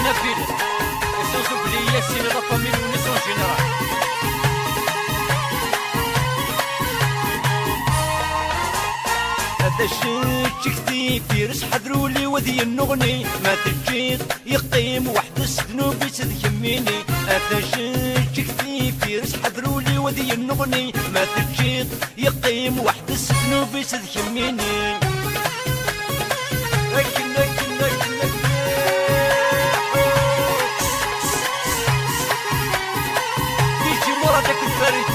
Nabil. Et sans oublier Yassine, la famille Younes en général. هذا شيك كثير حضروا لي وذي النغني ما تجيط يقيم واحد السنوب يسد يميني. هذا شيك كثير حضروا لي وذي النغني ما تجيط يقيم واحد السنوب يسد يميني. يجي مرة داك الفريد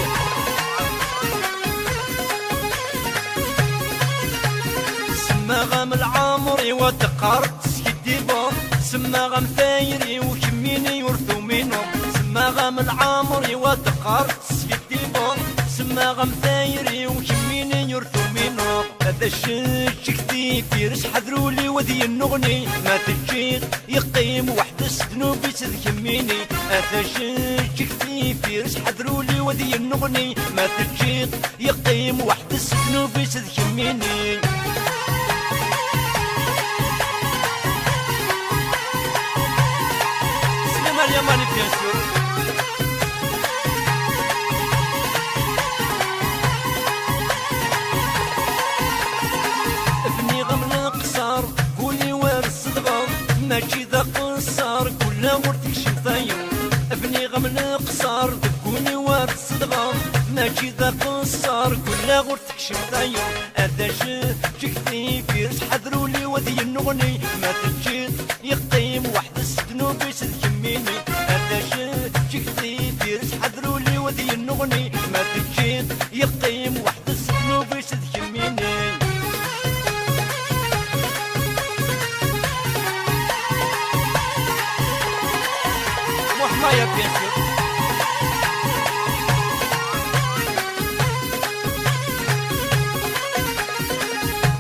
غام العمري وتقارت سيديبا سما غام ثايري وكميني ورثو منهم. سما غام العمري وتقارت سيديبا سما غام ثايري وكميني يرثو منهم. هذا الشيك كثير حضروا لي وذي النغني ما تجيط يقيم واحد السنوب يسد يميني. هذا الشيك كثير حضروا لي وذي النغني ما تجيط يقيم واحد السنوب يسد يميني. Yamani bien sûr. ابني غمل قصار قولي وارس الصدغة ماشي ذا قصار كلها ورثك شفاير. ابني غمل قصار قولي وارس الصدغة ماشي ذا قصار كلها ورثك شفاير. هذا شيك كثير حضروا لي وذي النغني ما تجيط يقيم واحد السنوب يسد يميني. هذا شيك كثير حضروا لي وذي النغني ما تجيط يقيم واحد السنوب يسد يميني. وحماية بيان سور.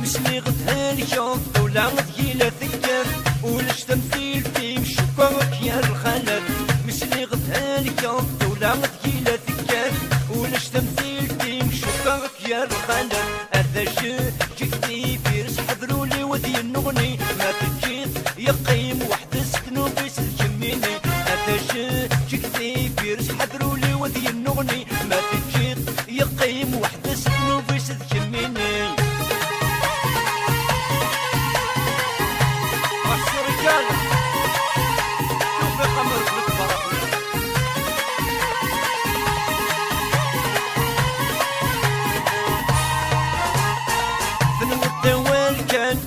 مسمي غدها اليوم دولة غديلة ثقال ولش تمثيل في شكرك يا الخلل. مسمي غدها اليوم دولة غديلة ثقال ولش تمثيل في شكرك يا الخلل. هذا شيك كثير حضروا لي وذي النغني ما تجيط يقيم واحد السنوب يسد يميني. هذا شيك كثير حضروا لي وذي النغني ما تجيط يقيم واحد السنوب يسد يميني.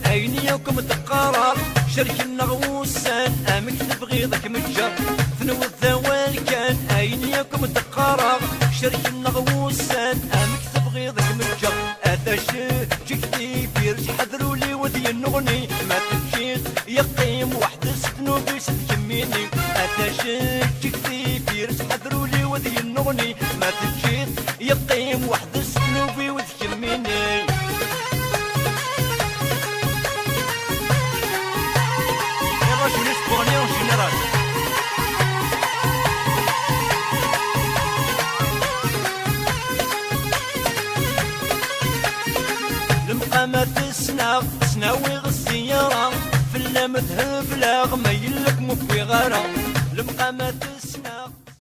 عينيكم تقرر شرك النغوسان امك تبغي ذاك متجر. فنو الذوال كان عينيكم تقرر شرك النغوسان امك تبغي ذاك متجر. هذا شيك كثير حضروا لي وذي النغني ما تجيط يقيم واحد السنوب يسد يميني. هذا شيك كثير حضروا لي وذي النغني ما تجيط يقيم واحد السنوب يسد يميني. Younes Borné en général. المقامات تسناوي السيارة في اللام ذهب لا غميلك مكوي غارة. المقامات